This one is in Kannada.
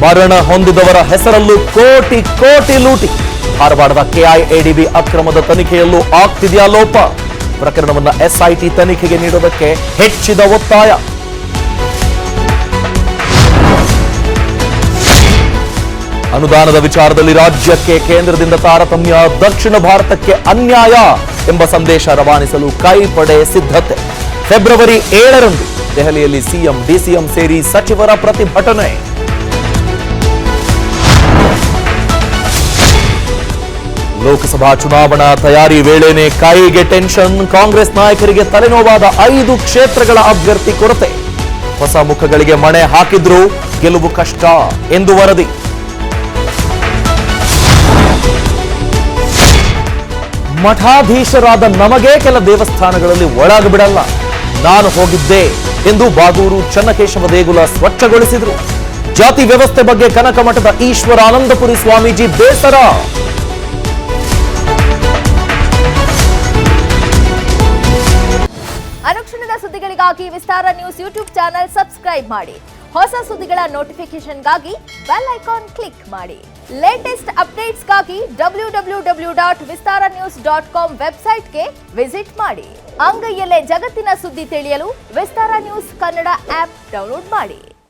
ಮರಣ ಹೊಂದಿದವರ ಹೆಸರಲ್ಲೂ ಕೋಟಿ ಕೋಟಿ ಲೂಟಿ. ಧಾರವಾಡದ ಕೆಐಎಡಿಬಿ ಅಕ್ರಮದ ತನಿಖೆಯಲ್ಲೂ ಆಗ್ತಿದೆಯಾ ಲೋಪ? ಪ್ರಕರಣವನ್ನು ಎಸ್ಐಟಿ ತನಿಖೆಗೆ ನೀಡುವುದಕ್ಕೆ ಹೆಚ್ಚಿದ ಒತ್ತಾಯ. ಅನುದಾನದ ವಿಚಾರದಲ್ಲಿ ರಾಜ್ಯಕ್ಕೆ ಕೇಂದ್ರದಿಂದ ತಾರತಮ್ಯ, ದಕ್ಷಿಣ ಭಾರತಕ್ಕೆ ಅನ್ಯಾಯ ಎಂಬ ಸಂದೇಶ ರವಾನಿಸಲು ಕೈಪಡೆ ಸಿದ್ಧತೆ. ಫೆಬ್ರವರಿ 7ರಂದು ದೆಹಲಿಯಲ್ಲಿ ಸಿಎಂ ಡಿಸಿಎಂ ಸೇರಿ ಸಚಿವರ ಪ್ರತಿಭಟನೆ. ಲೋಕಸಭಾ ಚುನಾವಣಾ ತಯಾರಿ ವೇಳೆನೇ ಕೈಗೆ ಟೆನ್ಷನ್. ಕಾಂಗ್ರೆಸ್ ನಾಯಕರಿಗೆ ತಲೆನೋವಾದ 5 ಕ್ಷೇತ್ರಗಳ ಅಭ್ಯರ್ಥಿ ಕೊರತೆ. ಹೊಸ ಮುಖಗಳಿಗೆ ಮಣೆ ಹಾಕಿದ್ರೂ ಗೆಲುವು ಕಷ್ಟ ಎಂದು ವರದಿ. ಮಠಾಧೀಶರಾದ ನಮಗೆ ಕೆಲ ದೇವಸ್ಥಾನಗಳಲ್ಲಿ ಒಳಗಬಿಡಲ್ಲ. ನಾನು ಹೋಗಿದ್ದೆ ಎಂದು ಬಾಗೂರು ಚನ್ನಕೇಶವ ದೇಗುಲ ಸ್ವಚ್ಛಗೊಳಿಸಿದರು. ಜಾತಿ ವ್ಯವಸ್ಥೆ ಬಗ್ಗೆ ಕನಕ ಮಠದ ಈಶ್ವರಾನಂದಪುರಿ ಸ್ವಾಮೀಜಿ ಬೇಸರ. ಅನುಕ್ಷಣದ ಸುದ್ದಿಗಳಿಗಾಗಿ ವಿಸ್ತಾರ ನ್ಯೂಸ್ ಯೂಟ್ಯೂಬ್ ಚಾನೆಲ್ ಸಬ್ಸ್ಕ್ರೈಬ್ ಮಾಡಿ. ಹೊಸ ಸುದ್ದಿಗಳ ನೋಟಿಫಿಕೇಶನ್ಗಾಗಿ ಬೆಲ್ ಐಕಾನ್ ಕ್ಲಿಕ್ ಮಾಡಿ. ಲೇಟೆಸ್ಟ್ ಅಪ್ಡೇಟ್ಸ್ಗಾಗಿ www.vistaranews.com ವೆಬ್ಸೈಟ್ಗೆ ವಿಸಿಟ್ ಮಾಡಿ. ಅಂಗೈಯಲ್ಲೇ ಜಗತ್ತಿನ ಸುದ್ದಿ ತಿಳಿಯಲು ವಿಸ್ತಾರ ನ್ಯೂಸ್ ಕನ್ನಡ ಆಪ್ ಡೌನ್ಲೋಡ್ ಮಾಡಿ.